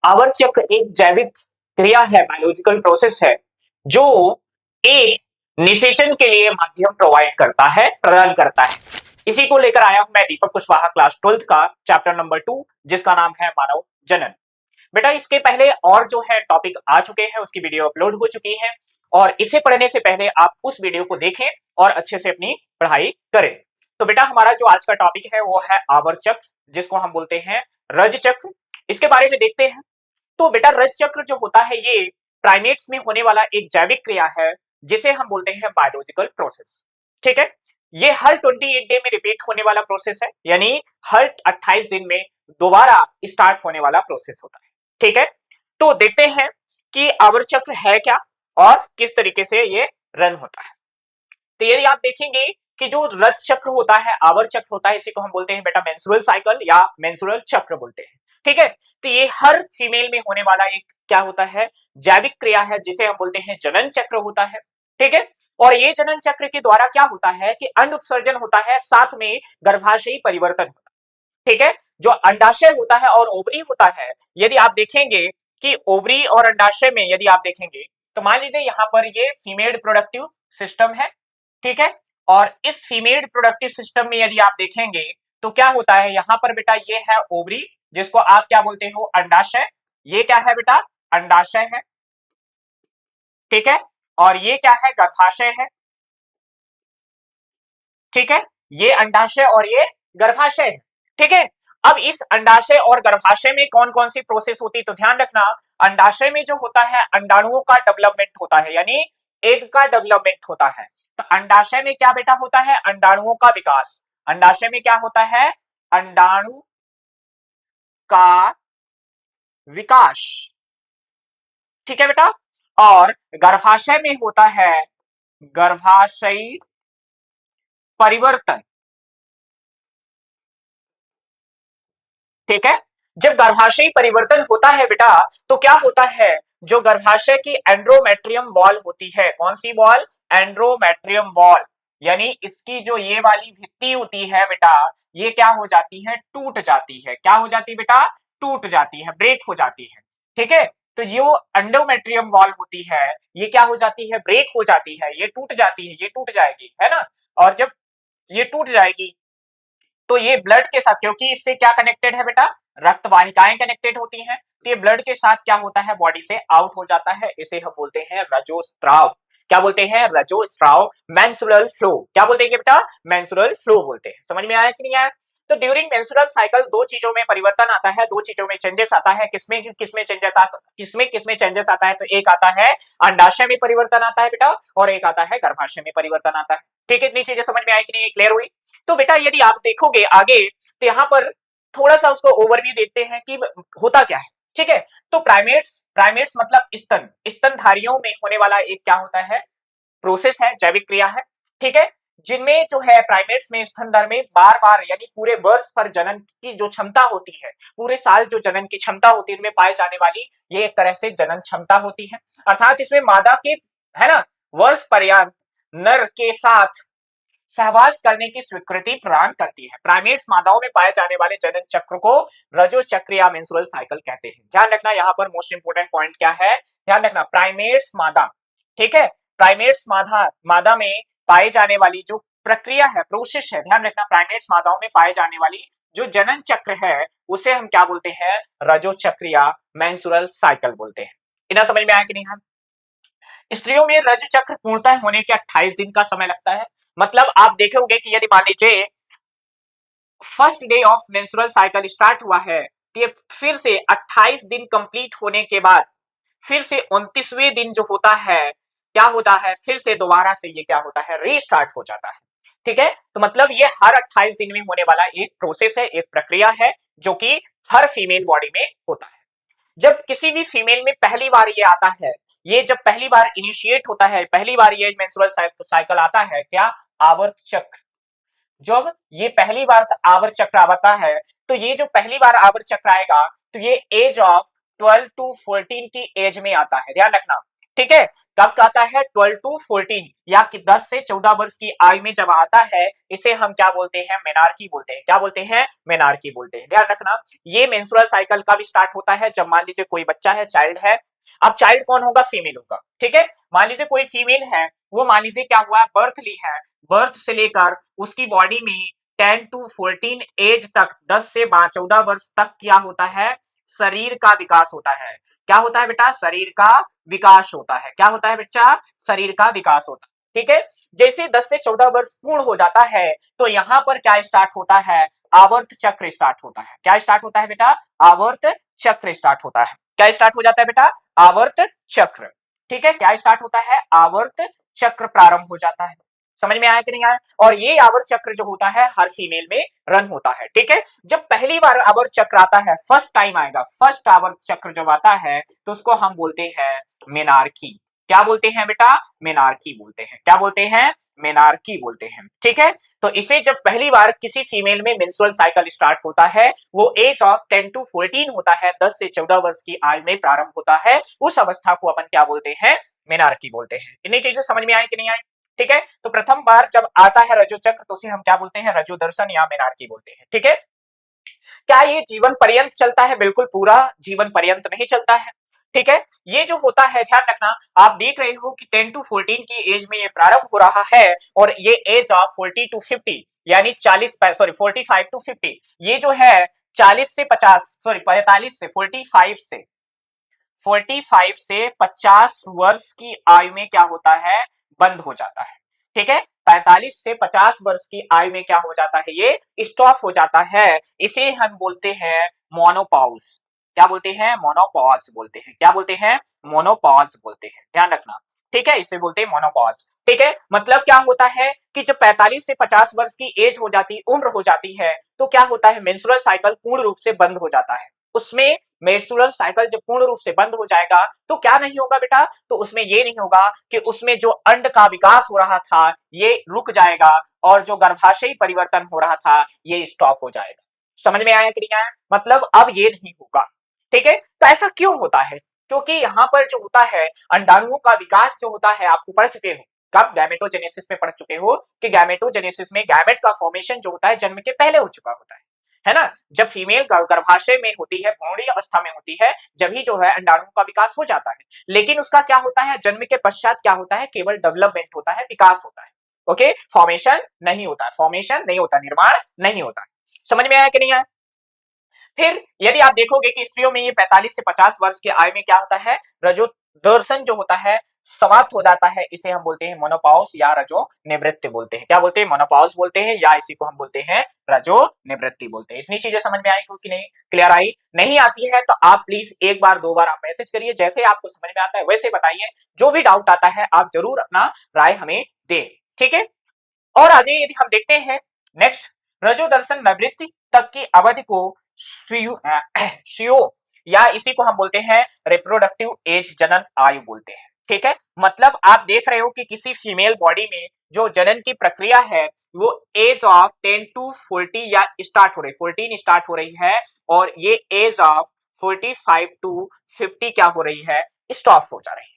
आवर्त चक्र एक जैविक क्रिया है, बायोलॉजिकल प्रोसेस है जो एक निषेचन के लिए माध्यम प्रोवाइड करता है, प्रदान करता है। इसी को लेकर आया हूं मैं दीपक कुशवाहा, क्लास 12th का चैप्टर नंबर 2, जिसका नाम है मानव जनन। बेटा इसके पहले और जो है टॉपिक आ चुके हैं, उसकी वीडियो अपलोड हो चुकी है और इसे पढ़ने से पहले आप उस वीडियो को देखें और अच्छे से अपनी पढ़ाई करें। तो बेटा हमारा जो आज का टॉपिक है वो है आवर्त चक्र, जिसको हम बोलते हैं रज चक्र। इसके बारे में देखते हैं। तो बेटा रज चक्र जो होता है ये प्राइमेट्स में होने वाला एक जैविक क्रिया है, जिसे हम बोलते हैं बायोलॉजिकल प्रोसेस। ठीक है, ये हर 28 डे में रिपीट होने वाला प्रोसेस है, यानी हर 28 दिन में दोबारा स्टार्ट होने वाला प्रोसेस होता है। ठीक है, तो देखते हैं कि आवर्त चक्र है क्या और किस तरीके से ये रन होता है। तो यदि आप देखेंगे कि जो रज चक्र होता है, आवर्त चक्र होता है, इसी को हम बोलते हैं बेटा मेंस्ट्रुअल साइकिल या मेंस्ट्रुअल चक्र बोलते हैं। ठीक है, तो ये हर फीमेल में होने वाला एक क्या होता है, जैविक क्रिया है, जिसे हम बोलते हैं जनन चक्र होता है। ठीक है, और ये जनन चक्र के द्वारा क्या होता है कि अंड उत्सर्जन होता है, साथ में गर्भाशयी परिवर्तन होता है। ठीक है, जो अंडाशय होता है और ओवरी होता है, यदि आप देखेंगे कि ओवरी और अंडाशय में यदि आप देखेंगे तो मान लीजिए यहां पर ये फीमेल रिप्रोडक्टिव सिस्टम है। ठीक है, और इस फीमेल रिप्रोडक्टिव सिस्टम में यदि आप देखेंगे तो क्या होता है, यहां पर बेटा ये है ओवरी, जिसको आप क्या बोलते हो, अंडाशय। ये क्या है बेटा, अंडाशय है। ठीक है, और ये क्या है, गर्भाशय है। ठीक है, ये अंडाशय और ये गर्भाशय है। ठीक है, अब इस अंडाशय और गर्भाशय में कौन कौन सी प्रोसेस होती है, तो ध्यान रखना, अंडाशय में जो होता है अंडाणुओं का डेवलपमेंट होता है, यानी एग का डेवलपमेंट होता है। तो अंडाशय में क्या बेटा होता है, अंडाणुओं का विकास। अंडाशय में क्या होता है, अंडाणु का विकास। ठीक है बेटा, और गर्भाशय में होता है गर्भाशयी परिवर्तन। ठीक है, जब गर्भाशयी परिवर्तन होता है बेटा तो क्या होता है, जो गर्भाशय की एंड्रोमेट्रियम वॉल होती है, कौन सी वॉल, एंड्रोमेट्रियम वॉल, यानी इसकी जो ये वाली भित्ति होती है बेटा, ये क्या हो जाती है, टूट जाती है। क्या हो जाती है बेटा, टूट जाती है, ब्रेक हो जाती है। ठीक है, तो जो एंडोमेट्रियम वॉल होती है ये क्या हो जाती है, ब्रेक हो जाती है, ये टूट जाती है, ये टूट जाएगी, है ना। और जब ये टूट जाएगी तो ये ब्लड के साथ, क्योंकि इससे क्या कनेक्टेड है बेटा, रक्त वाहिकाएं कनेक्टेड होती हैं, तो ये ब्लड के साथ क्या होता है, बॉडी से आउट हो जाता है। इसे हम बोलते हैं रजोस्त्राव। क्या बोलते हैं, रजोस्त्राव, मेंस्ट्रुअल फ्लो। क्या बोलते हैं बेटा, मेंस्ट्रुअल फ्लो बोलते हैं। समझ में आया कि नहीं आया। तो ड्यूरिंग मेंस्ट्रुअल साइकिल दो चीजों में परिवर्तन आता है, दो चीजों में चेंजेस आता है। किसमें किसमें चेंजेस आता है, तो एक आता है अंडाशय में परिवर्तन आता है बेटा, और एक आता है गर्भाशय में परिवर्तन आता है। ठीक है, इतनी चीजें समझ में आई कि नहीं, क्लियर हुई। तो बेटा यदि आप देखोगे आगे तो यहां पर थोड़ा सा उसको ओवरव्यू देखते हैं कि होता क्या है। ठीक है, तो प्राइमेट्स मतलब स्तनधारियों में होने वाला एक क्या होता है, प्रोसेस है, जैविक क्रिया है। ठीक है, जिनमें जो है प्राइमेट्स में स्तनधार में बार बार यानी पूरे वर्ष पर जनन की जो क्षमता होती है, पूरे साल जो जनन की क्षमता होती है, इनमें पाए जाने वाली ये एक तरह से जनन क्षमता होती है। अर्थात इसमें मादा के, है ना, वर्ष पर्यंत नर के साथ सहवास करने की स्वीकृति प्रदान करती है। प्राइमेट्स मादाओं में पाए जाने वाले जनन चक्र को रजो चक्र या मेंस्ट्रुअल साइकिल कहते हैं। ध्यान रखना, यहाँ पर मोस्ट इंपोर्टेंट पॉइंट क्या है, ध्यान रखना, प्राइमेट्स मादा। ठीक है, प्राइमेट्स मादा में पाए जाने वाली जो प्रक्रिया है, प्रोसेस है, ध्यान रखना, प्राइमेट्स मादाओं में पाए जाने वाली जो जनन चक्र है उसे हम क्या बोलते हैं, रजो चक्र या मेंस्ट्रुअल साइकिल बोलते हैं। इतना समझ में आया कि नहीं। हम स्त्रियों में रज चक्र पूर्णतः होने के 28 दिन का समय लगता है। मतलब आप देखोगे कि यदि मान लीजिए first day of menstrual cycle start हुआ है तो ये फिर से 28 दिन कंप्लीट होने के बाद फिर से 29वें दिन जो होता है क्या होता है, फिर से दोबारा से ये क्या होता है, रीस्टार्ट हो जाता है। ठीक है, तो मतलब ये हर 28 दिन में होने वाला एक प्रोसेस है, एक प्रक्रिया है, जो कि हर फीमेल बॉडी में होता है। जब किसी भी फीमेल में पहली बार ये आता है, ये जब पहली बार इनिशिएट होता है, पहली बार ये मेंस्ट्रुअल साइकिल आता है, क्या, आवर्त चक्र। जब ये पहली बार आवर्त चक्र आता है तो ये जो पहली बार आवर्त चक्र आएगा तो ये एज ऑफ 12 to 14 की एज में आता है। ध्यान रखना, ठीक है, कब आता है 12 टू 14 या कि 10 से 14 वर्ष की आयु में जब आता है, इसे हम क्या बोलते हैं, मेनार्की बोलते हैं। क्या बोलते हैं, मेनार्की बोलते हैं। ध्यान रखना, ये मेंस्ट्रुअल साइकिल कब स्टार्ट होता है, जब मान लीजिए कोई बच्चा है, चाइल्ड है। अब चाइल्ड कौन होगा, फीमेल होगा, ठीक है। मान लीजिए कोई फीमेल है, वो मान लीजिए क्या हुआ, बर्थ ली है, बर्थ से लेकर उसकी बॉडी में 10 टू 14 एज तक, 10 से 14 वर्ष तक क्या होता है, शरीर का विकास होता है। क्या होता है बेटा, शरीर का विकास होता है। क्या होता है बच्चा, शरीर का विकास होता है, ठीक है। जैसे 10 से 14 वर्ष पूर्ण हो जाता है, तो यहां पर क्या स्टार्ट होता है, आवर्त चक्र स्टार्ट होता है। क्या स्टार्ट होता है बेटा, आवर्त चक्र स्टार्ट होता है। क्या स्टार्ट हो जाता है बेटा, आवर्त चक्र, ठीक है। क्या स्टार्ट होता है, आवर्त चक्र प्रारंभ हो जाता है। समझ में आया कि नहीं आया। और ये आवर्त चक्र जो होता है हर फीमेल में रन होता है, ठीक है। जब पहली बार आवर्त चक्र आता है, फर्स्ट टाइम आएगा, फर्स्ट आवर्त चक्र जब आता है, तो उसको हम बोलते हैं मेनार्की। क्या बोलते हैं बेटा, मेनार्की बोलते हैं। क्या बोलते हैं, मेनार्की बोलते हैं, ठीक है। तो इसे जब पहली बार किसी फीमेल में मेंस्ट्रुअल साइकिल स्टार्ट होता है, वो एज ऑफ 10 टू 14 होता है, 10 से 14 वर्ष की आयु में प्रारंभ होता है। उस अवस्था को अपन क्या बोलते हैं, मेनार्की बोलते हैं। इतनी चीजें समझ में आई कि नहीं आई, ठीक है। तो प्रथम बार जब आता है रजो चक्र, तो उसे हम क्या बोलते हैं, रजो दर्शन या मेनार्की बोलते हैं, ठीक है। क्या ये जीवन पर्यंत चलता है, बिल्कुल पूरा जीवन पर्यंत नहीं चलता है, ठीक है। ये जो होता है, ध्यान रखना, आप देख रहे हो कि 10 टू 14 की एज में ये प्रारंभ हो रहा है, और ये एज ऑफ 40 टू 50 यानी 45 टू 50, ये जो है 40 से 50 सॉरी 45 से 45 से 50 वर्ष की आयु में क्या होता है, बंद हो जाता है, ठीक है। 45 से 50 वर्ष की आयु में क्या हो जाता है, ये स्टॉप हो जाता है। इसे हम बोलते हैं मोनोपॉज। क्या बोलते हैं, मोनोपॉज बोलते हैं। क्या बोलते हैं, मोनोपॉज बोलते हैं। ध्यान रखना, ठीक है, इसे बोलते हैं मोनोपॉज, ठीक है। मतलब क्या होता है कि जब 45 से 50 वर्ष की एज हो जाती, उम्र हो जाती है, तो क्या होता है, मेंस्ट्रुअल साइकिल पूर्ण रूप से बंद हो जाता है। उसमें मेंस्ट्रुअल साइकिल जब पूर्ण रूप से बंद हो जाएगा, तो क्या नहीं होगा बेटा, तो उसमें ये नहीं होगा कि उसमें जो अंड का विकास हो रहा था ये रुक जाएगा, और जो गर्भाशयी परिवर्तन हो रहा था ये स्टॉप हो जाएगा। समझ में आया कि नहीं आया, मतलब अब ये नहीं होगा, ठीक है। तो ऐसा क्यों होता है, क्योंकि यहाँ पर जो होता है, अंडाणुओं का विकास जो होता है, आपको पढ़ चुके हो, कब गैमेटोजेनेसिस में पढ़ चुके हो कि गैमेटोजेनेसिस में गैमेट का फॉर्मेशन जो होता है जन्म के पहले हो चुका होता है ना। जब फीमेल गर्भाशय में होती है, भ्रूणी अवस्था में होती है, जब ही जो है अंडाणुओं का विकास हो जाता है। लेकिन उसका क्या होता है, जन्म के पश्चात क्या होता है, केवल डेवलपमेंट होता है, विकास होता है, ओके, फॉर्मेशन नहीं होता है, फॉर्मेशन नहीं होता, निर्माण नहीं होता है। समझ में आया कि नहीं आया। फिर यदि आप देखोगे कि स्त्रियों में ये 45 से 50 वर्ष की आयु में क्या होता है, रजोदर्शन जो होता है समाप्त हो जाता है। इसे हम बोलते हैं मोनोपॉज या रजो निवृत्ति बोलते हैं। क्या बोलते हैं, मोनोपॉज बोलते हैं, या इसी को हम बोलते हैं रजो निवृत्ति बोलते हैं। इतनी चीजें समझ में आई कि नहीं, क्लियर आई, नहीं आती है तो आप प्लीज एक बार दो बार आप मैसेज करिए, जैसे आपको समझ में आता है वैसे बताइए। जो भी डाउट आता है आप जरूर अपना राय हमें दें, ठीक है। और आगे यदि हम देखते हैं नेक्स्ट, रजोदर्शन निवृत्ति तक की अवधि को श्यो या इसी को हम बोलते हैं रिप्रोडक्टिव एज, जनन आयु बोलते हैं, ठीक है। मतलब आप देख रहे हो कि किसी फीमेल बॉडी में जो जनन की प्रक्रिया है वो एज ऑफ 10 टू 40 या स्टार्ट हो रही, 14 स्टार्ट हो रही है, और ये एज ऑफ 45 टू 50 क्या हो रही है, स्टॉप हो जा रही है,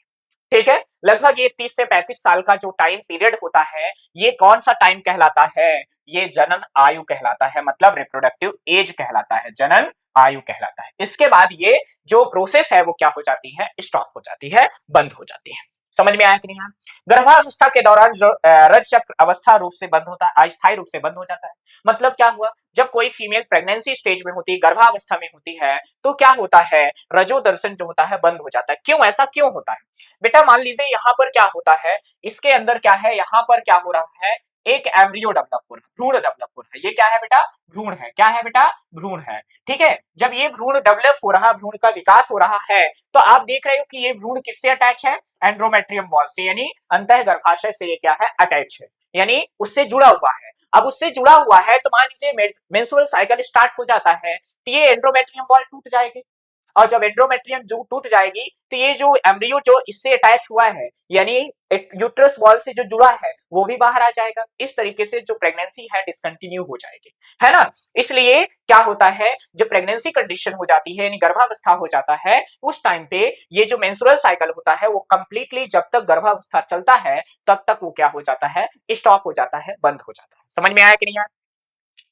ठीक है। लगभग ये 30 से 35 साल का जो टाइम पीरियड होता है, ये कौन सा टाइम कहलाता है, ये जनन आयु कहलाता है, मतलब रिप्रोडक्टिव एज कहलाता है, जनन आयु कहलाता है। इसके बाद ये जो प्रोसेस है वो क्या हो जाती है, स्टॉप हो जाती है, बंद हो जाती है। समझ में आया कि नहीं। गर्भावस्था के दौरान जो रज चक्र अवस्था रूप से बंद होता है, अस्थायी रूप से बंद हो जाता है। मतलब क्या हुआ, जब कोई फीमेल प्रेगनेंसी स्टेज में होती है, गर्भावस्था में होती है, तो क्या होता है, रजो दर्शन जो होता है बंद हो जाता है। क्यों, ऐसा क्यों होता है बेटा, मान लीजिए यहाँ पर क्या होता है, इसके अंदर क्या है, यहाँ पर क्या हो रहा है, एक एम्ब्रियो डेवलप हो रहा है, भ्रूण डेवलप हो रहा है। ये क्या है बेटा, भ्रूण है। क्या है बेटा, भ्रूण है, ठीक है। जब ये भ्रूण डेवलप हो रहा, भ्रूण का विकास हो रहा है, तो आप देख रहे हो कि ये भ्रूण किससे अटैच है, एंड्रोमेट्रियम वॉल से, यानी अंतः गर्भाशय से ये क्या है, अटैच है, यानी उससे जुड़ा हुआ है। अब उससे जुड़ा हुआ है तो मान लीजिए मेंस्ट्रुअल साइकिल स्टार्ट हो जाता है, तो ये एंड्रोमेट्रियम वॉल टूट जाएगी, और जब एंडोमेट्रियम जो टूट जाएगी तो ये जो एम्ब्रियो जो इससे अटैच हुआ है यानी यूट्रस वॉल से जो जुड़ा है वो भी बाहर आ जाएगा। इस तरीके से जो प्रेगनेंसी है डिसकंटिन्यू हो जाएगी, है ना। इसलिए क्या होता है, जब प्रेगनेंसी कंडीशन हो जाती है यानी गर्भावस्था हो जाता है, उस टाइम पे ये जो मेंस्ट्रुअल साइकिल होता है वो कंप्लीटली जब तक गर्भावस्था चलता है तब तक वो क्या हो जाता है, स्टॉप हो जाता है, बंद हो जाता है। समझ में आया कि नहीं आया?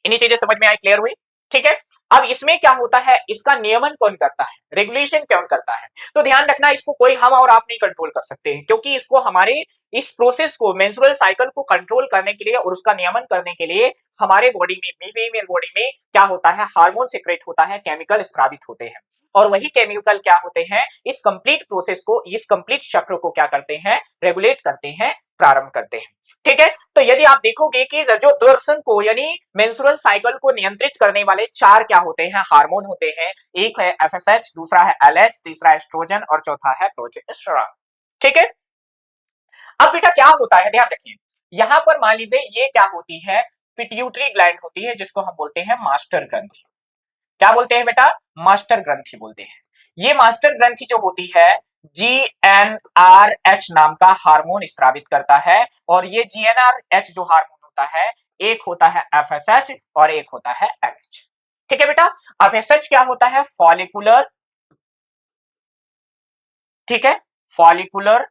इन्हीं चीजें समझ में आई, क्लियर हुई? ठीक है। अब इसमें क्या होता है, इसका नियमन कौन करता है, रेगुलेशन कौन करता है? तो ध्यान रखना, इसको कोई हम और आप नहीं कंट्रोल कर सकते हैं, क्योंकि इसको हमारे इस प्रोसेस को, मेंस्ट्रुअल साइकिल को कंट्रोल करने के लिए और उसका नियमन करने के लिए हमारे बॉडी में, फीमेल बॉडी में क्या होता है, हार्मोन सीक्रेट होता है, केमिकल स्रावित होते हैं, और वही केमिकल क्या होते हैं, इस कंप्लीट प्रोसेस को, इस कंप्लीट चक्र को क्या करते हैं, रेगुलेट करते हैं, प्रारंभ करते हैं। ठीक है। तो यदि आप देखोगे कि रजोदर्शन को यानी मेंस्ट्रुअल साइकिल को नियंत्रित करने वाले चार क्या होते हैं, हार्मोन होते हैं। एक है एफएसएच, दूसरा है एलएच, तीसरा एस्ट्रोजन और चौथा है प्रोजेस्टेरोन। ठीक है। अब बेटा क्या होता है, ध्यान रखिए, यहां पर मान लीजिए ये क्या होती है, पिट्यूटरी ग्लैंड होती है, जिसको हम बोलते हैं मास्टर ग्रंथि। क्या बोलते हैं बेटा, मास्टर ग्रंथि बोलते हैं। ये मास्टर ग्रंथि जो होती है जीएनआरएच नाम का हार्मोन स्रावित करता है, और ये जीएनआरएच जो हार्मोन होता है, एक होता है एफएसएच और एक होता है एलएच। ठीक है बेटा। एफएसएच क्या होता है, फॉलिकुलर, ठीक है, फॉलिकुलर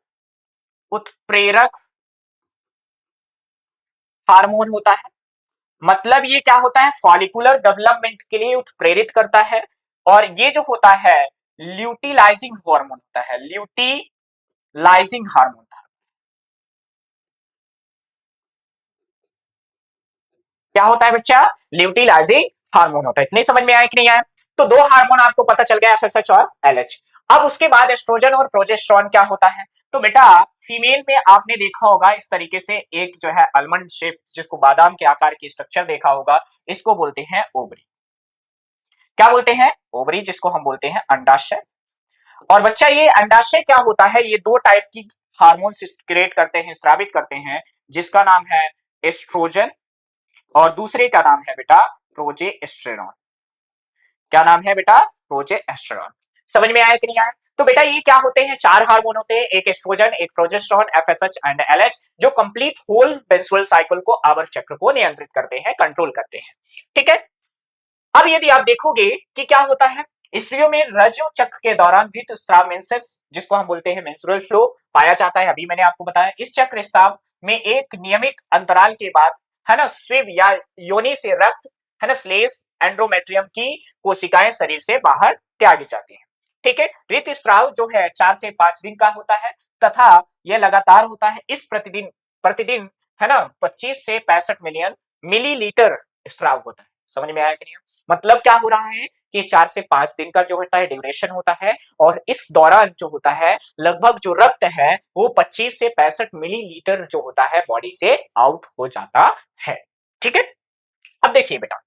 उत्प्रेरक हार्मोन होता है। मतलब ये क्या होता है, फॉलिकुलर डेवलपमेंट के लिए उत्प्रेरित करता है। और ये जो होता है ल्यूटिलाइजिंग हार्मोन होता है, ल्यूटिलाइजिंग हार्मोन। क्या होता है बच्चा, ल्यूटिलाइजिंग हार्मोन होता है। इतनी समझ में आया कि नहीं आया? तो दो हार्मोन आपको पता चल गया, एफएसएच और एलएच। अब उसके बाद एस्ट्रोजन और प्रोजेस्टेरोन क्या होता है? तो बेटा फीमेल में आपने देखा होगा इस तरीके से एक जो है आलमंड शेप, जिसको बादाम के आकार की स्ट्रक्चर देखा होगा, इसको बोलते हैं ओवरी। क्या बोलते हैं, ओवरी, जिसको हम बोलते हैं अंडाशय। और बच्चा ये अंडाशय क्या होता है, ये दो टाइप की हार्मोन क्रिएट करते हैं, स्रावित करते हैं, जिसका नाम है एस्ट्रोजन और दूसरे का नाम है बेटा प्रोजेस्टेरोन। क्या नाम है बेटा, प्रोजेस्टेरोन। समझ में आया कि नहीं आया? तो बेटा ये क्या होते हैं, चार हार्मोन होते हैं, एक एस्ट्रोजन, एक प्रोजेस्टेरोन, एफएसएच एंड एलएच, जो कंप्लीट होल मेंस्ट्रुअल साइकिल को, आवर्त चक्र को नियंत्रित करते हैं, कंट्रोल करते हैं। ठीक है। अब यदि आप देखोगे कि क्या होता है, स्त्रियों में रजो चक्र के दौरान ऋतुस्राव मेंसेस, जिसको हम बोलते हैं मेंस्ट्रुअल फ्लो, पाया जाता है। अभी मैंने आपको बताया, इस चक्र स्राव में एक नियमित अंतराल के बाद, है ना, स्वीव या योनि से रक्त, है ना, श्लेष, एंड्रोमेट्रियम की कोशिकाएं शरीर से बाहर त्यागी जाती हैं। ठीक है। ऋतुस्राव जो है 4 से 5 दिन का होता है तथा यह लगातार होता है। इस प्रतिदिन प्रतिदिन है ना 25 से 65 मिलियन मिलीलीटर स्राव होता है। समझ में आया कि नहीं? मतलब क्या हो रहा है कि 4 से 5 दिन का जो होता है ड्यूरेशन होता है, और इस दौरान जो होता है लगभग जो रक्त है वो 25 से 65 मिलीलीटर जो होता है बॉडी से आउट हो जाता है। ठीक है। अब देखिए बेटा,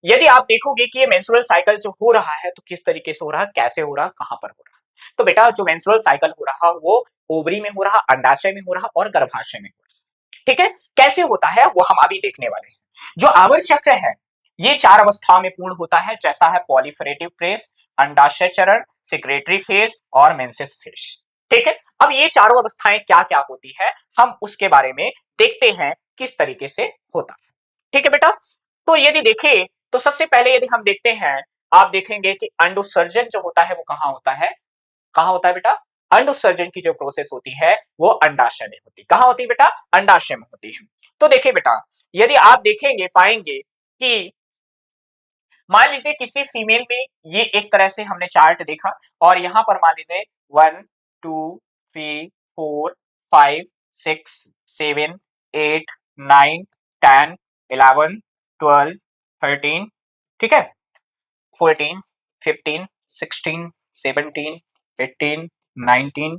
यदि आप देखोगे कि ये मेंस्ट्रुअल साइकिल जो हो रहा है तो किस तरीके से हो रहा है, कैसे हो रहा है, कहां पर हो रहा है? तो बेटा जो मेंस्ट्रुअल साइकिल हो रहा वो ओवरी में हो रहा, अंडाशय में हो रहा और गर्भाशय में हो रहा। ठीक है। कैसे होता है वो हम अभी देखने वाले हैं। जो आवर्त चक्र है ये 4 अवस्थाओं में पूर्ण होता है, जैसा है पॉलीफेरेटिव फेज, अंडाशय चरण, सिक्रेटरी फेज और मेंसेस फेज। ठीक है। अब ये चारों अवस्थाएं क्या क्या होती है, हम उसके बारे में देखते हैं किस तरीके से होता है। ठीक है बेटा। तो यदि देखें तो सबसे पहले यदि हम देखते हैं, आप देखेंगे कि अंडोत्सर्जन जो होता है वो कहां होता है, कहां होता है बेटा? अंडोत्सर्जन की जो प्रोसेस होती है वो अंडाशय में होती है। कहां होती है बेटा? अंडाशय में होती है। तो देखिए बेटा, यदि आप देखेंगे पाएंगे कि मान लीजिए किसी फीमेल में ये एक तरह से हमने चार्ट देखा, और यहां पर मान लीजिए 1 2 3 4 5 6 7 8 9 10 11 12 13, ठीक है, 14 15 16 17 18 19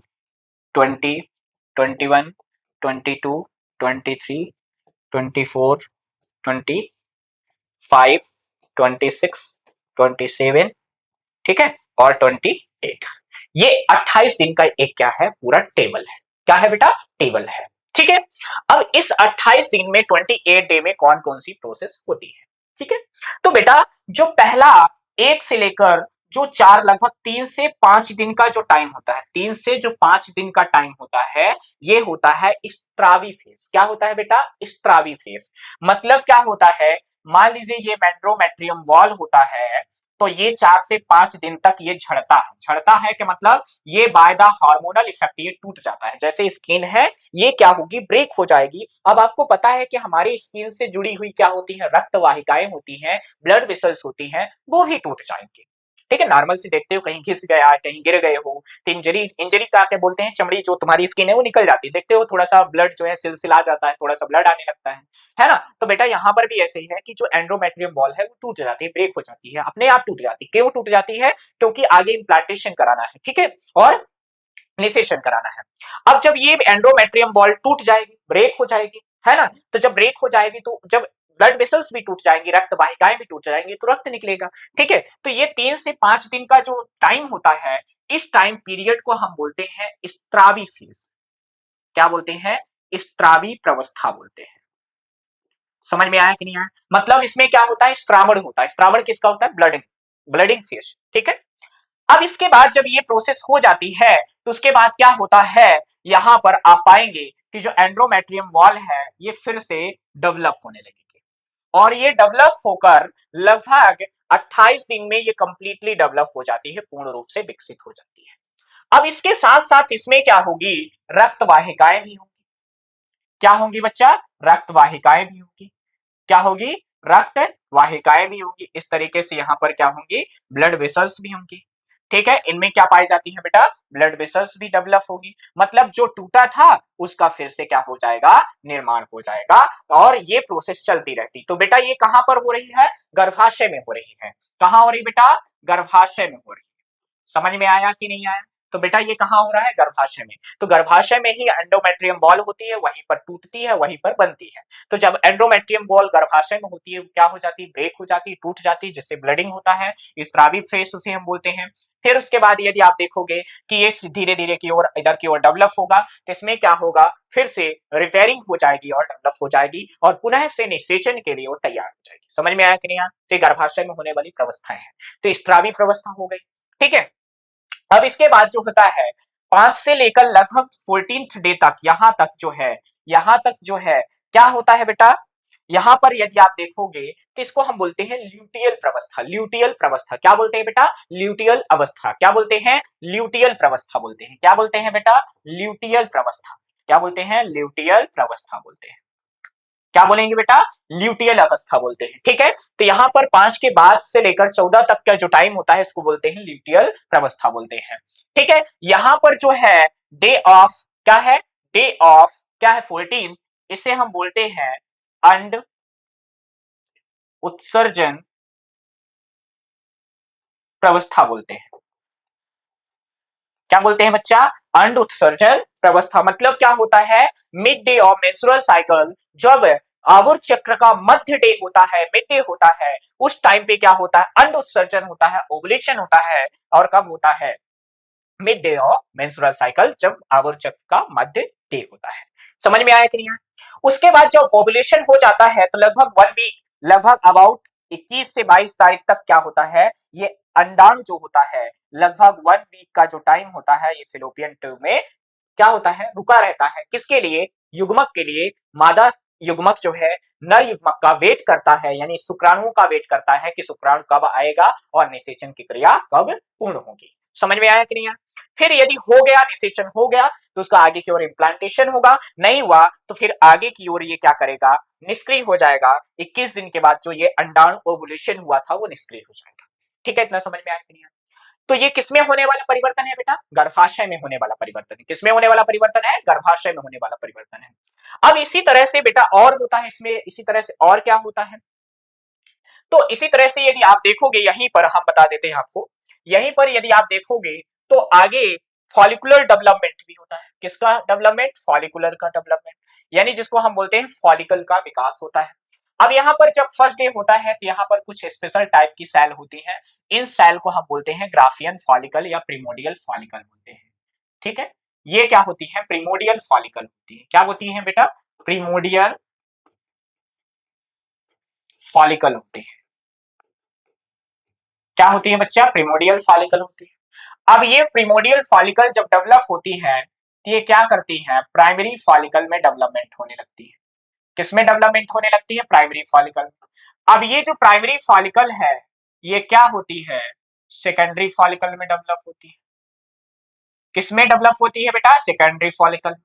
20 21 22 23 24 25 26 27, ठीक है, और 28। ये 28 दिन का एक क्या है, पूरा टेबल है। क्या है बेटा? टेबल है। ठीक है। अब इस 28 दिन में 28 डे में कौन कौन सी प्रोसेस होती है? ठीक है। तो बेटा जो पहला 1 से लेकर जो 4 लगभग 3 से 5 दिन का जो टाइम होता है, 3 से 5 दिन का टाइम होता है, ये होता है स्त्रावी फेज। क्या होता है बेटा? स्त्रावी फेज। मतलब क्या होता है, मान लीजिए ये एंडोमेट्रियम वॉल होता है, तो ये 4 से 5 दिन तक ये झड़ता है कि मतलब ये बाय द हार्मोनल इफेक्ट ये टूट जाता है। जैसे स्किन है ये क्या होगी, ब्रेक हो जाएगी। अब आपको पता है कि हमारी स्किन से जुड़ी हुई क्या होती है, रक्त वाहिकाएं होती हैं, ब्लड वेसल्स होती हैं, वो भी टूट जाएंगे। ठीक है, नॉर्मल से देखते हो कहीं घिस गया, कहीं गिर गए हो तो इंजरी का क्या बोलते हैं, चमड़ी जो तुम्हारी स्किन है वो निकल जाती है, देखते हो थोड़ा सा ब्लड जो है सिलसिला जाता है, थोड़ा सा ब्लड आने लगता है ना। तो बेटा यहाँ पर भी ऐसे ही है कि जो एंड्रोमेट्रियम वॉल है वो टूट जाती है, ब्रेक हो जाती है, अपने आप टूट जाती है। क्यों टूट जाती है? क्योंकि आगे इम्प्लांटेशन कराना है, ठीक है, और निसेशन कराना है। अब जब ये एंड्रोमेट्रियम वॉल टूट जाएगी, ब्रेक हो जाएगी, है ना, तो जब ब्रेक हो जाएगी तो जब ब्लड वेसल्स भी टूट जाएंगी, रक्त वाहिकाएं भी टूट जाएंगी, तो रक्त निकलेगा। ठीक है, तो ये 3 से 5 दिन का जो टाइम होता है, इस टाइम पीरियड को हम बोलते हैं स्त्रावी फेज। क्या बोलते हैं? स्त्रावी प्रवस्था बोलते हैं। समझ में आया कि नहीं आया? मतलब इसमें क्या होता है, स्त्रावण होता है। स्त्रावण किसका होता है? Blooding phase. ठीक है, अब इसके बाद जब ये प्रोसेस हो जाती है तो उसके बाद क्या होता है, यहां पर आप पाएंगे कि जो एंड्रोमेट्रियम वॉल है ये फिर से डेवलप होने लगेगी, और ये डेवलप होकर लगभग 28 दिन में ये कंप्लीटली डेवलप हो जाती है, पूर्ण रूप से विकसित हो जाती है। अब इसके साथ साथ इसमें क्या होगी, रक्त वाहिकाएं भी होंगी। क्या होंगी बच्चा? रक्त वाहिकाएं भी होंगी। क्या होगी? रक्त वाहिकाएं भी होंगी। इस तरीके से यहां पर क्या होंगी, ब्लड वेसल्स भी होंगी। ठीक है, इनमें क्या पाई जाती है बेटा? ब्लड वेसल्स भी डेवलप होगी। मतलब जो टूटा था उसका फिर से क्या हो जाएगा, निर्माण हो जाएगा, और ये प्रोसेस चलती रहती। तो बेटा ये कहां पर हो रही है? गर्भाशय में हो रही है। कहां हो रही बेटा? गर्भाशय में हो रही है। समझ में आया कि नहीं आया? तो बेटा ये कहां हो रहा है? गर्भाशय में। तो गर्भाशय में ही एंडोमेट्रियम वॉल होती है, वहीं पर टूटती है, वहीं पर बनती है। तो जब एंडोमेट्रियम वॉल गर्भाशय में होती है, क्या हो जाती है, ब्रेक हो जाती है, टूट जाती है, जिससे ब्लडिंग होता है, स्त्रावी फेस उसे हम बोलते हैं। फिर उसके बाद यदि आप देखोगे कि ये धीरे धीरे की ओर, इधर की ओर डेवलप होगा, तो इसमें क्या होगा, फिर से रिपेयरिंग हो जाएगी और डेवलप हो जाएगी, और पुनः से निषेचन के लिए वो तैयार हो जाएगी। समझ में आया कि नहीं आया? तो गर्भाशय में होने वाली प्रवस्थाएं हैं। तो स्त्रावी प्रवस्था हो गई। ठीक है, अब इसके बाद जो होता है, 5 से लेकर लगभग 14th डे तक, यहां तक जो है, यहां तक जो है क्या होता है बेटा, यहां पर यदि आप देखोगे तो इसको हम बोलते हैं ल्यूटियल प्रवस्था। ल्यूटियल प्रवस्था क्या बोलते हैं बेटा? ल्यूटियल अवस्था। क्या बोलते हैं? ल्यूटियल प्रवस्था बोलते हैं। क्या बोलते हैं बेटा? ल्यूटियल प्रवस्था। क्या बोलते हैं? ल्यूटियल प्रवस्था बोलते हैं। क्या बोलेंगे बेटा? ल्यूटियल अवस्था बोलते हैं। ठीक है, तो यहां पर 5 के बाद से लेकर 14 तक का जो टाइम होता है इसको बोलते हैं ल्यूटियल प्रवस्था बोलते हैं। ठीक है, यहां पर जो है डे ऑफ, क्या है? डे ऑफ क्या है? 14, इसे हम बोलते हैं अंड उत्सर्जन प्रवस्था बोलते हैं। क्या बोलते हैं बच्चा? अंड उत्सर्जन प्रवस्था। मतलब क्या होता है, mid day of menstrual cycle, जब आवर्त चक्र का मध्य डे होता है, मिड डे होता है, उस टाइम पे क्या होता है, अंड उत्सर्जन होता है, ओवुलेशन होता है। और कब होता है? Mid day of menstrual cycle, जब आवर्त चक्र का मध्य डे होता है। समझ में आया कि नहीं आया? उसके बाद जब ओवुलेशन हो जाता है तो लगभग 1 वीक, लगभग अबाउट 21 से 22 तारीख तक क्या होता है, ये अंडाणु जो होता है, लगभग 1 वीक का जो टाइम होता है, ये फिलोपियन ट्यूब में क्या होता है, रुका रहता है। किसके लिए? युग्मक के लिए। मादा युग्मक जो है नर युग्मक का वेट करता है, यानी शुक्राणुओं का वेट करता है कि शुक्राणु कब आएगा और निषेचन की क्रिया कब पूर्ण होगी। समझ में आया कि नहीं आया? फिर यदि हो गया, निषेचन हो गया, तो उसका आगे की ओर इम्प्लांटेशन होगा। नहीं हुआ तो फिर आगे की ओर ये क्या करेगा, निष्क्रिय हो जाएगा। 21 दिन के बाद जो ये अंडाणु ओवुलेशन हुआ था वो निष्क्रिय हो जाएगा। ठीक है, इतना समझ में आया कि नहीं आया? तो ये किसमें होने वाला परिवर्तन है बेटा? गर्भाशय में होने वाला परिवर्तन है। किसमें होने वाला परिवर्तन है? गर्भाशय में होने वाला परिवर्तन है। अब इसी तरह से बेटा और होता है इसमें, इसी तरह से और क्या होता है, तो इसी तरह से यदि आप देखोगे, यहीं पर हम बता देते हैं आपको, यहीं पर यदि आप देखोगे तो आगे फॉलिकुलर डेवलपमेंट भी होता है। किसका डेवलपमेंट? फॉलिकुलर का डेवलपमेंट, यानी जिसको हम बोलते हैं फॉलिकल का विकास होता है। अब यहाँ पर जब फर्स्ट डे होता है तो यहाँ पर कुछ स्पेशल टाइप की सेल होती है। इन सेल को हम बोलते हैं ग्राफियन फॉलिकल या प्रिमोडियल फॉलिकल बोलते हैं। ठीक है, ये क्या होती है? प्रिमोडियल फॉलिकल होती है। क्या होती है बेटा? प्रिमोडियल फॉलिकल होते हैं। क्या होती है बच्चा? प्रिमोडियल फॉलिकल होती है। अब ये प्रिमोडियल फॉलिकल जब डेवलप होती है तो ये क्या करती है? प्राइमरी फॉलिकल में डेवलपमेंट होने लगती है। किसमें डेवलपमेंट होने लगती है? Primary follicle. अब ये जो प्राइमरी फॉलिकल है ये क्या होती है? सेकेंडरी फॉलिकल में डेवलप होती है। किसमें डेवलप होती है बेटा? Secondary follicle.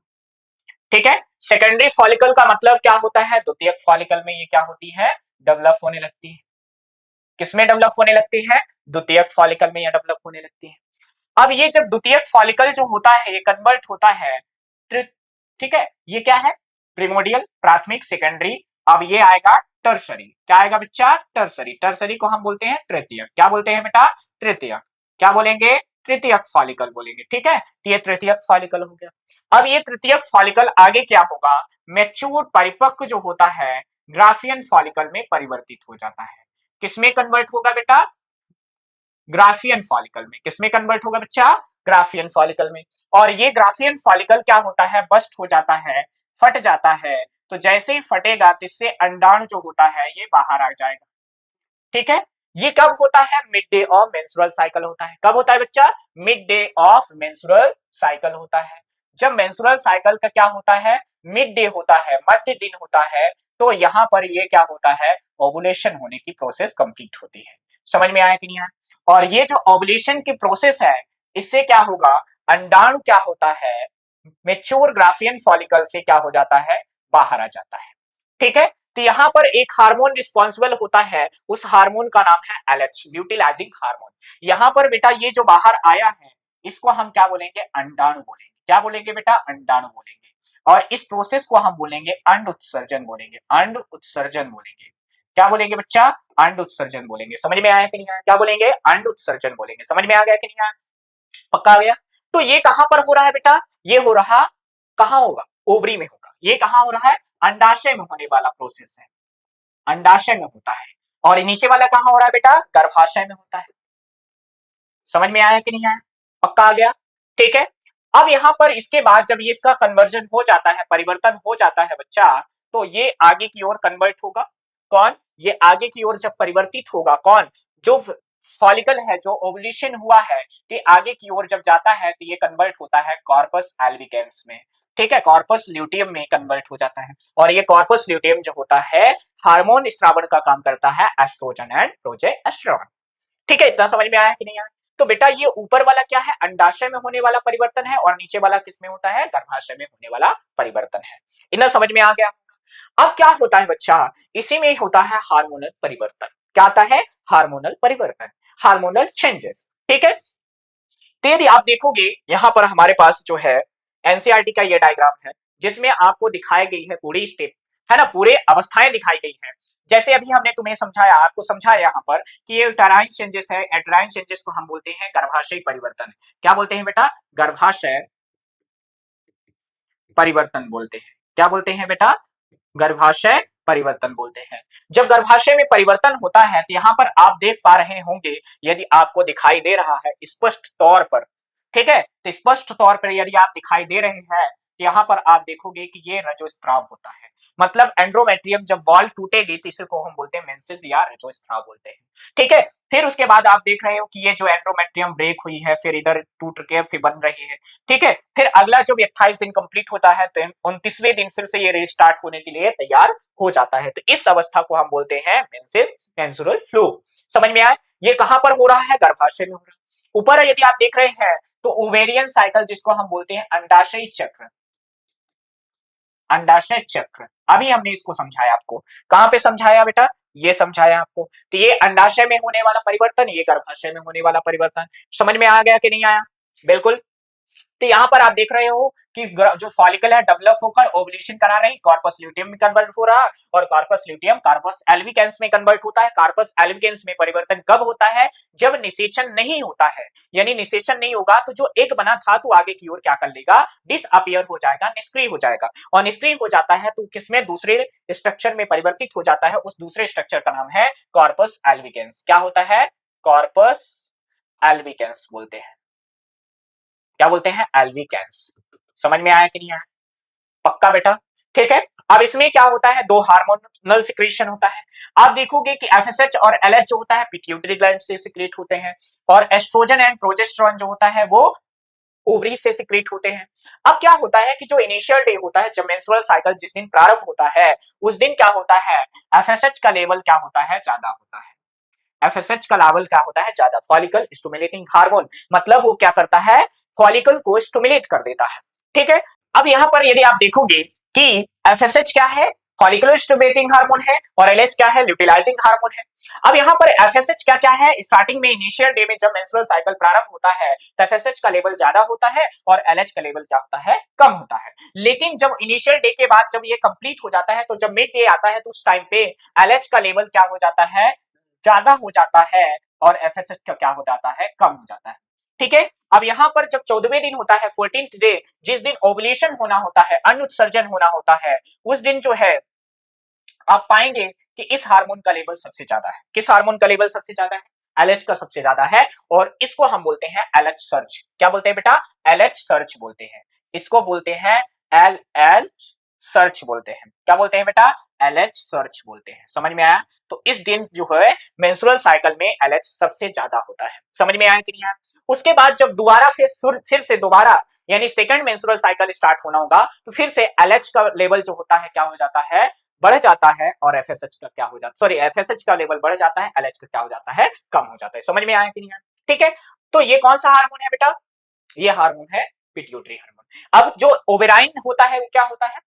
ठीक है, सेकेंडरी फॉलिकल का मतलब क्या होता है? द्वितीयक फॉलिकल में ये क्या होती है? डेवलप होने लगती है। किसमें डेवलप होने लगती है? द्वितीयक फॉलिकल में ये डेवलप होने लगती है। अब ये जब द्वितीयक फॉलिकल जो होता है ये कन्वर्ट होता है, ठीक है, ये क्या है? प्रिमोडियल, प्राथमिक, सेकेंडरी। अब ये आएगा टर्सरी। क्या आएगा बच्चा? टर्सरी। टर्सरी को हम बोलते हैं तृतीयक। क्या बोलते हैं बेटा? तृतीयक। क्या बोलेंगे? तृतीयक फॉलिकल बोलेंगे। ठीक है, तो ये तृतीयक फॉलिकल हो गया। अब ये तृतीयक फॉलिकल आगे क्या होगा? मैच्योर, परिपक्व जो होता है ग्राफियन फॉलिकल में परिवर्तित हो जाता है। किसमें कन्वर्ट होगा बेटा? ग्राफियन फॉलिकल में। किसमें कन्वर्ट होगा बच्चा? ग्राफियन फॉलिकल में। और ये ग्राफियन फॉलिकल क्या होता है? बस्ट हो जाता है, फट जाता है। तो जैसे ही फटेगा तो इससे अंडाणु जो होता है ये बाहर आ जाएगा। ठीक है, ये कब होता है? Mid day of menstrual cycle होता है। कब होता है बच्चा? Mid day of menstrual cycle होता है। जब मेंस्ट्रुअल साइकिल का क्या होता है? मिड डे होता है, मध्य दिन होता है। तो यहां पर ये क्या होता है? ओवुलेशन होने की प्रोसेस कंप्लीट होती है। समझ में आया कि नहीं आया? और ये जो ओवुलेशन की प्रोसेस है इससे क्या होगा? अंडाणु क्या होता है? मेच्योर ग्राफियन फॉलिकल से क्या हो जाता है? बाहर आ जाता है। ठीक है, तो यहां पर एक हार्मोन रिस्पॉन्सिबल होता है, उस हार्मोन का नाम है एलएच, ल्यूटिलाइजिंग हार्मोन। यहां पर बेटा ये जो बाहर आया है इसको हम क्या बोलेंगे? अंडाणु बोलेंगे। क्या बोलेंगे बेटा? अंडाणु बोलेंगे। और इस प्रोसेस को हम बोलेंगे अंड उत्सर्जन बोलेंगे। अंड उत्सर्जन बोलेंगे। क्या बोलेंगे बच्चा? अंड उत्सर्जन बोलेंगे। समझ में आया कि नहीं आया? क्या बोलेंगे? अंड उत्सर्जन बोलेंगे। समझ में आ गया कि नहीं आया? पक्का आ गया? तो ये कहां पर हो रहा है बेटा? ये हो रहा कहां होगा? ओवरी में होगा। ये कहां हो रहा है? अंडाशय में होने वाला प्रोसेस है। अंडाशय में होता है। और नीचे वाला कहां हो रहा है बेटा? गर्भाशय में होता है। समझ में आया कि नहीं आया? पक्का आ गया? ठीक है, अब यहां पर इसके बाद जब ये इसका कन्वर्जन हो जाता है, परिवर्तन हो जाता है बच्चा, तो ये आगे की ओर कन्वर्ट होगा। कौन? ये आगे की ओर जब परिवर्तित होगा, कौन? जो फॉलिकल है, जो ओवुलेशन हुआ है, ये आगे की ओर जब जाता है तो ये कन्वर्ट होता है कॉर्पस एल्बिकेंस में। ठीक है, कॉर्पस ल्यूटियम में कन्वर्ट हो जाता है। और ये कॉर्पस ल्यूटियम जो होता है हार्मोन स्रावण का काम करता है, एस्ट्रोजन एंड प्रोजेस्टेरोन। ठीक है, इतना समझ में आया कि नहीं आया? तो बेटा ये ऊपर वाला क्या है? अंडाशय में होने वाला परिवर्तन है। और नीचे वाला किसमें होता है? गर्भाशय में होने वाला परिवर्तन है। इतना समझ में आ गया? अब क्या होता है बच्चा? इसी में होता है हार्मोनल परिवर्तन। क्या आता है? हार्मोनल परिवर्तन, हार्मोनल चेंजेस। ठीक है, तो यदि आप देखोगे यहां पर हमारे पास जो है एनसीईआरटी का ये डायग्राम है जिसमें आपको दिखाई गई है पूरी स्टेप, है ना, पूरे अवस्थाएं दिखाई गई है। जैसे अभी हमने तुम्हें समझाया, आपको समझाया यहाँ पर कि ये यूटेराइन चेंजेस है, एट्राइन चेंजेस को हम बोलते हैं गर्भाशय परिवर्तन। क्या बोलते हैं बेटा? गर्भाशय परिवर्तन बोलते हैं। क्या बोलते हैं बेटा? गर्भाशय परिवर्तन बोलते हैं। जब गर्भाशय में परिवर्तन होता है तो यहां पर आप देख पा रहे होंगे, यदि आपको दिखाई दे रहा है स्पष्ट तौर पर, ठीक है, तो स्पष्ट तौर पर यदि आप दिखाई दे रहे हैं तो यहां पर आप देखोगे कि ये रजोस्त्राव होता है। मतलब एंड्रोमेट्रियम जब वॉल टूटेगी तो इसे को हम बोलते हैं मेंसेस या रजोस्त्राव बोलते हैं। ठीक है, फिर उसके बाद आप देख रहे हो कि ये जो एंड्रोमेट्रियम ब्रेक हुई है फिर इधर टूट के फिर बन रही है। ठीक है, फिर अगला जब 28 दिन कंप्लीट होता है तो 29वें दिन फिर से ये रीस्टार्ट होने के लिए तैयार हो जाता है। तो इस अवस्था को हम बोलते हैं मेंसेस मेंस्ट्रुअल फ्लो। समझ में आया? ये कहां पर हो रहा है? गर्भाशय में हो रहा है। ऊपर यदि आप देख रहे हैं तो ओवेरियन साइकिल जिसको हम बोलते हैं अंडाशय चक्र, अंडाशय चक्र, अभी हमने इसको समझाया आपको। कहां पे समझाया बेटा? ये समझाया आपको। तो ये अंडाशय में होने वाला परिवर्तन, ये गर्भाशय में होने वाला परिवर्तन। समझ में आ गया कि नहीं आया? बिल्कुल। तो यहां पर आप देख रहे हो कि जो फॉलिकल है डेवलप होकर ओवुलेशन करा रही, कॉर्पस ल्यूटियम में कन्वर्ट हो रहा, और कॉर्पस ल्यूटियम कार्पस एल्बिकेंस में कन्वर्ट होता है। कार्पस एल्बिकेंस में परिवर्तन कब होता है? जब निषेचन नहीं होता है। यानी निषेचन नहीं होगा तो जो एक बना था तो आगे की ओर क्या कर लेगा? डिसअपियर हो जाएगा, निष्क्रिय हो जाएगा। और निष्क्रिय हो जाता है तो किसमें? दूसरे स्ट्रक्चर में परिवर्तित हो जाता है। उस दूसरे स्ट्रक्चर का नाम है कॉर्पस एल्बिकेंस। क्या होता है? कॉर्पस एल्बिकेंस बोलते हैं। क्या बोलते हैं? एल्बिकेंस। समझ में आया कि नहीं आया? पक्का बेटा? ठीक है, अब इसमें क्या होता है, दो हार्मोनल सिक्रेशन होता है। आप देखोगे कि एफएसएच और एलएच जो होता है पिट्यूटरी ग्लैंड से सिक्रेट होते हैं, और एस्ट्रोजन एंड प्रोजेस्टेरोन जो होता है वो ओवरी से सिक्रेट होते हैं। अब क्या होता है कि जो इनिशियल डे होता है, जब मेंस्ट्रुअल साइकिल जिस दिन प्रारंभ होता है, उस दिन क्या होता है, एफएसएच का लेवल क्या होता है, ज्यादा होता है। एफएसएच का लेवल क्या होता है, ज्यादा। फॉलिकल स्टिमुलेटिंग हार्मोन, मतलब वो क्या करता है, फॉलिकल को स्टिमुलेट कर देता है। ठीक है। अब यहां पर यदि आप देखोगे कि एफएसएच क्या है, फॉलिकुलर स्टिमुलेटिंग हार्मोन है, और एलएच क्या है, ल्यूटिलाइजिंग हार्मोन है। अब यहां पर एफएसएच क्या क्या है, स्टार्टिंग में इनिशियल डे में जब मेंस्ट्रुअल साइकिल प्रारंभ होता है तो एफएसएच का लेवल ज्यादा होता है और एलएच का लेवल क्या होता है, कम होता है। लेकिन जब इनिशियल डे के बाद जब ये कंप्लीट हो जाता है, तो जब मिड डे आता है तो उस टाइम पे एलएच का लेवल क्या हो जाता है, ज्यादा हो जाता है, और एफएसएच का क्या हो जाता है, कम हो जाता है। ठीक है। अब यहां पर जब 14वें दिन होता है, 14th डे, जिस दिन ओवुलेशन होना होता है, अंड उत्सर्जन होना होता है, उस दिन जो है आप पाएंगे कि इस हार्मोन का लेवल सबसे ज्यादा है। किस हार्मोन का लेवल सबसे ज्यादा है, एलएच का सबसे ज्यादा है, और इसको हम बोलते हैं एलएच सर्ज। क्या बोलते हैं बेटा, एलएच सर्ज बोलते हैं। इसको बोलते हैं एल एल सर्च बोलते हैं। क्या बोलते हैं बेटा, एलएच सर्च बोलते हैं। समझ में आया। तो इस दिन जो है मेंस्ट्रुअल साइकिल में एलएच सबसे ज्यादा होता है। समझ में आया कि नहीं आया। उसके बाद जब दोबारा फिर से दोबारा यानी सेकंड मेंस्ट्रुअल साइकिल स्टार्ट होना होगा, तो फिर से एलएच का लेवल जो होता है क्या हो जाता है, बढ़ जाता है, और एफएसएच का क्या हो जाता है, सॉरी, एफएसएच का लेवल बढ़ जाता है, एलएच का क्या हो जाता है, कम हो जाता है। समझ में आया कि नहीं आया। ठीक है। तो ये कौन सा हार्मोन है बेटा, ये हार्मोन है पिट्यूटरी हार्मोन। अब जो ओवेराइन होता है वो क्या होता है,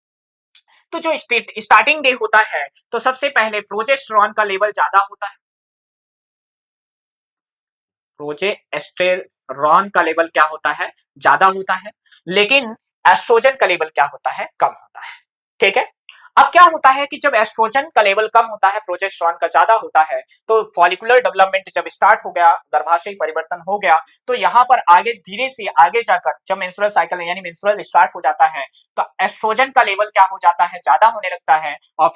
तो जो स्टार्टिंग डे होता है तो सबसे पहले प्रोजेस्टेरॉन का लेवल ज्यादा होता है। प्रोजेस्टेरॉन का लेवल क्या होता है, ज्यादा होता है, लेकिन एस्ट्रोजन का लेवल क्या होता है, कम होता है। ठीक है। अब क्या होता है कि जब एस्ट्रोजन का लेवल कम होता है, प्रोजेस्टेरॉन का ज्यादा होता है, तो फॉलिकुलर डेवलपमेंट जब स्टार्ट हो गया, गर्भाशय परिवर्तन हो गया, तो यहां पर आगे धीरे से आगे जाकर जब मेंस्ट्रुअल साइकिल यानी मेंस्ट्रुअल स्टार्ट हो जाता है, तो एस्ट्रोजन का लेवल क्या हो जाता है, ज्यादा होने लगता है, और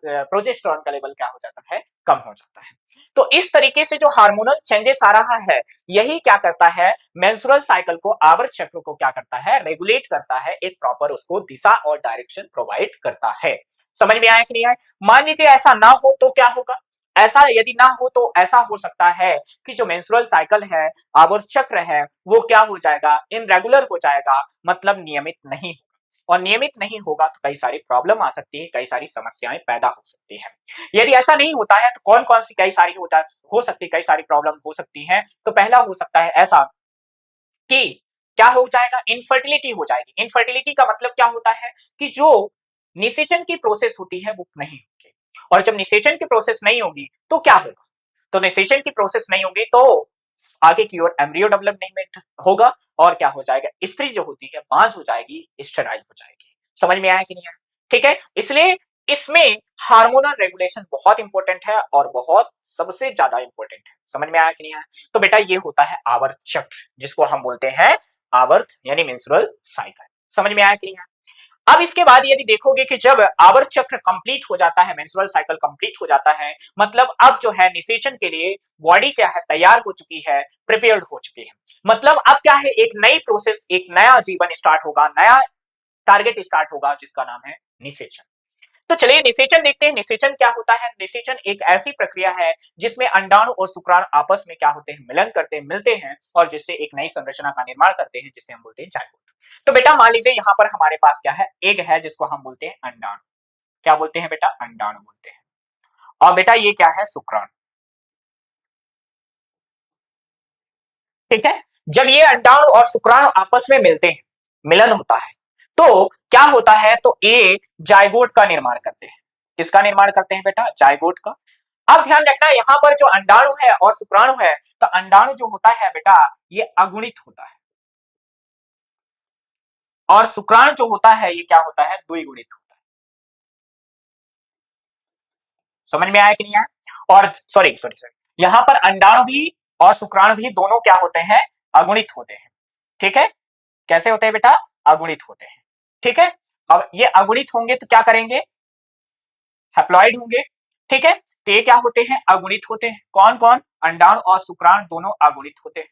प्रोजेस्टेरॉन का लेवल क्या हो जाता है, कम हो जाता है। तो इस तरीके से जो हार्मोनल चेंजेस आ रहा है, यही क्या करता है, मेंस्ट्रुअल साइकिल को, आवर्त चक्र को क्या करता है, रेगुलेट करता है, एक प्रॉपर उसको दिशा और डायरेक्शन प्रोवाइड करता है। समझ में आया कि नहीं आया। मान लीजिए ऐसा ना हो तो क्या होगा, ऐसा यदि ना हो तो ऐसा हो सकता है कि जो मेंस्ट्रुअल साइकिल है, आवर्त चक्र है, वो क्या हो जाएगा, इनरेगुलर हो जाएगा, मतलब नियमित नहीं, और नियमित नहीं होगा तो कई सारी प्रॉब्लम आ सकती है, कई सारी समस्याएं पैदा हो सकती हैं। यदि ऐसा नहीं होता है तो कौन कौन सी कई सारी हो सकती, कई सारी प्रॉब्लम हो सकती हैं। तो पहला हो सकता है ऐसा कि क्या हो जाएगा, इनफर्टिलिटी हो जाएगी। इनफर्टिलिटी का मतलब क्या होता है कि जो निषेचन की प्रोसेस होती है वो नहीं होगी, और जब निषेचन की प्रोसेस नहीं होगी तो क्या होगा, तो निषेचन की प्रोसेस नहीं होगी तो आगे की ओर एम्ब्रियो डेवलपमेंट होगा, और क्या हो जाएगा, स्त्री जो होती है बांझ हो जाएगी, स्टेराइल हो जाएगी। समझ में आया कि नहीं आया। ठीक है। इसलिए इसमें हार्मोनल रेगुलेशन बहुत इंपॉर्टेंट है, और बहुत सबसे ज्यादा इंपॉर्टेंट है। समझ में आया कि नहीं आया। तो बेटा ये होता है आवर्त चक्र, जिसको हम बोलते हैं आवर्त यानी मेंस्ट्रुअल साइकिल। समझ में आया कि नहीं आया। अब इसके बाद यदि देखोगे कि जब आवर्त चक्र कंप्लीट हो जाता है, मेंस्ट्रुअल साइकिल कंप्लीट हो जाता है, मतलब अब जो है निषेचन के लिए बॉडी क्या है, तैयार हो चुकी है, प्रिपेयर्ड हो चुकी है। मतलब अब क्या है, एक नई प्रोसेस, एक नया जीवन स्टार्ट होगा, नया टारगेट स्टार्ट होगा, जिसका नाम है निषेचन। तो चलिए निषेचन देखते हैं। निषेचन क्या होता है, निषेचन एक ऐसी प्रक्रिया है जिसमें अंडाणु और शुक्राणु आपस में क्या होते हैं, मिलन करते हैं, मिलते हैं, और जिससे एक नई संरचना का निर्माण करते हैं, जिसे हम बोलते हैं जाइगोट। तो बेटा मान लीजिए यहाँ पर हमारे पास क्या है, एग है, जिसको हम बोलते हैं अंडाणु। क्या बोलते हैं बेटा, अंडाणु बोलते हैं। और बेटा ये क्या है, शुक्राणु। ठीक है। जब ये अंडाणु और शुक्राणु आपस में मिलते हैं, मिलन होता है, तो क्या होता है, तो ये जाइगोट का निर्माण करते हैं। किसका निर्माण करते हैं बेटा, जाइगोट का। अब ध्यान रखना, यहाँ पर जो अंडाणु है और शुक्राणु है, तो अंडाणु जो होता है बेटा ये अगुणित होता है, और शुक्राणु जो होता है ये क्या होता है, द्विगुणित होता है। समझ में आया कि नहीं आया। और सॉरी सॉरी सॉरी, यहां पर अंडाणु भी और शुक्राणु भी दोनों क्या होते हैं, अगुणित होते हैं। ठीक है। कैसे होते हैं बेटा, अगुणित होते हैं। ठीक है। अब ये अगुणित होंगे तो क्या करेंगे, हैप्लॉइड होंगे। ठीक है। तो ये क्या होते हैं, अगुणित होते हैं। कौन कौन, अंडाणु और शुक्राणु दोनों अगुणित होते हैं।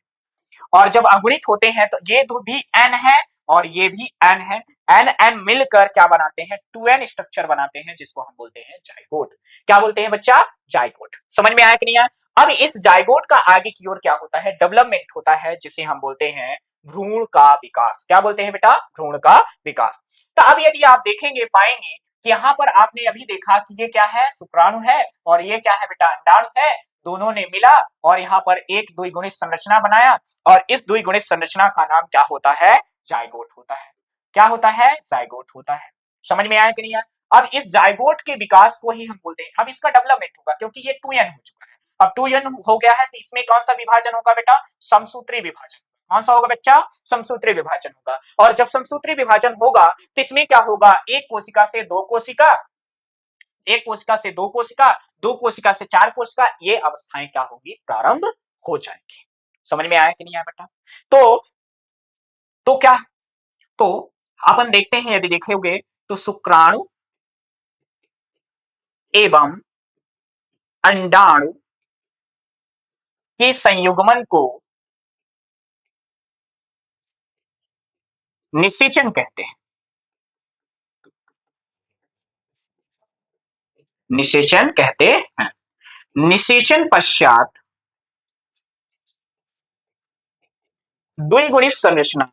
और जब अगुणित होते हैं तो ये दो भी एन है, और ये भी एन है। एन एन मिलकर क्या बनाते हैं, 2n स्ट्रक्चर बनाते हैं, जिसको हम बोलते हैं जाइगोट। क्या बोलते हैं बच्चा, जाइगोट। समझ में आया कि नहीं आया? अब इस जाइगोट का आगे की ओर क्या होता है, डेवलपमेंट होता है, जिसे हम बोलते हैं भ्रूण का विकास। क्या बोलते हैं बेटा, भ्रूण का विकास। तो अब यदि आप देखेंगे पाएंगे कि यहाँ पर आपने अभी देखा कि ये क्या है, शुक्राणु है, और ये क्या है बेटा, अंडाणु है। दोनों ने मिला और यहाँ पर एक द्विगुणित संरचना बनाया, और इस द्विगुणित संरचना का नाम क्या होता है, जाइगोट होता है। क्या होता है, जाइगोट होता है। समझ में आया कि नहीं आया? अब इस जाइगोट के विकास को ही हम बोलते हैं, अब इसका डेवलपमेंट होगा, क्योंकि ये 2n हो चुका है। अब 2n हो गया है, तो इसमें कौन सा विभाजन होगा बेटा, समसूत्री विभाजन। कौन सा होगा बच्चा, समसूत्री विभाजन होगा। और जब समसूत्री विभाजन होगा तो इसमें क्या होगा, एक कोशिका से दो कोशिका, एक कोशिका से दो कोशिका, दो कोशिका से चार कोशिका, ये अवस्थाएं क्या होगी, प्रारंभ हो जाएंगी। समझ में आया कि नहीं आया बेटा? तो क्या, तो अपन देखते हैं, यदि देखोगे तो शुक्राणु एवं अंडाणु के संयुग्मन को निषेचन कहते हैं। निषेचन कहते हैं। निषेचन पश्चात द्विगुणित संरचना,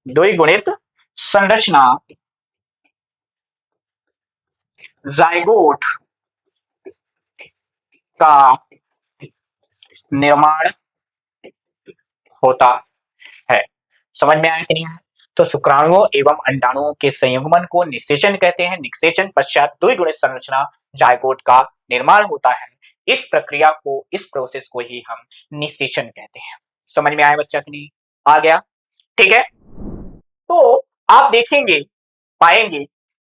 द्विगुणित संरचना जाइगोट का निर्माण होता है। समझ में आया कि नहीं आया? तो शुक्राणुओं एवं अंडाणुओं के संयुग्मन को निषेचन कहते हैं। निषेचन पश्चात द्विगुणित संरचना जाइगोट का निर्माण होता है। इस प्रक्रिया को, इस प्रोसेस को ही हम निषेचन कहते हैं। समझ में आया बच्चा कि नहीं? आ गया, ठीक है। तो आप देखेंगे, पाएंगे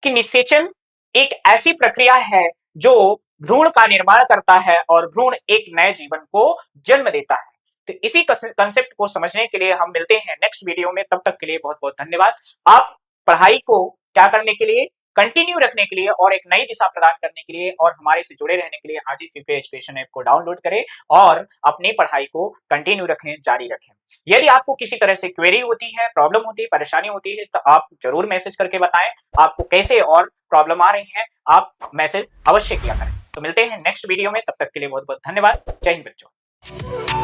कि निषेचन एक ऐसी प्रक्रिया है जो भ्रूण का निर्माण करता है और भ्रूण एक नए जीवन को जन्म देता है। तो इसी कंसेप्ट को समझने के लिए हम मिलते हैं नेक्स्ट वीडियो में। तब तक के लिए बहुत बहुत धन्यवाद। आप पढ़ाई को क्या करने के लिए, कंटिन्यू रखने के लिए और एक नई दिशा प्रदान करने के लिए और हमारे से जुड़े रहने के लिए आज ही फ्यूके एजुकेशन ऐप को डाउनलोड करें और अपनी पढ़ाई को कंटिन्यू रखें, जारी रखें। यदि आपको किसी तरह से क्वेरी होती है, प्रॉब्लम होती है, परेशानी होती है, तो आप जरूर मैसेज करके बताएं आपको कैसे और प्रॉब्लम आ रही है। आप मैसेज अवश्य किया करें। तो मिलते हैं नेक्स्ट वीडियो में, तब तक के लिए बहुत बहुत धन्यवाद। जय हिंद बच्चों।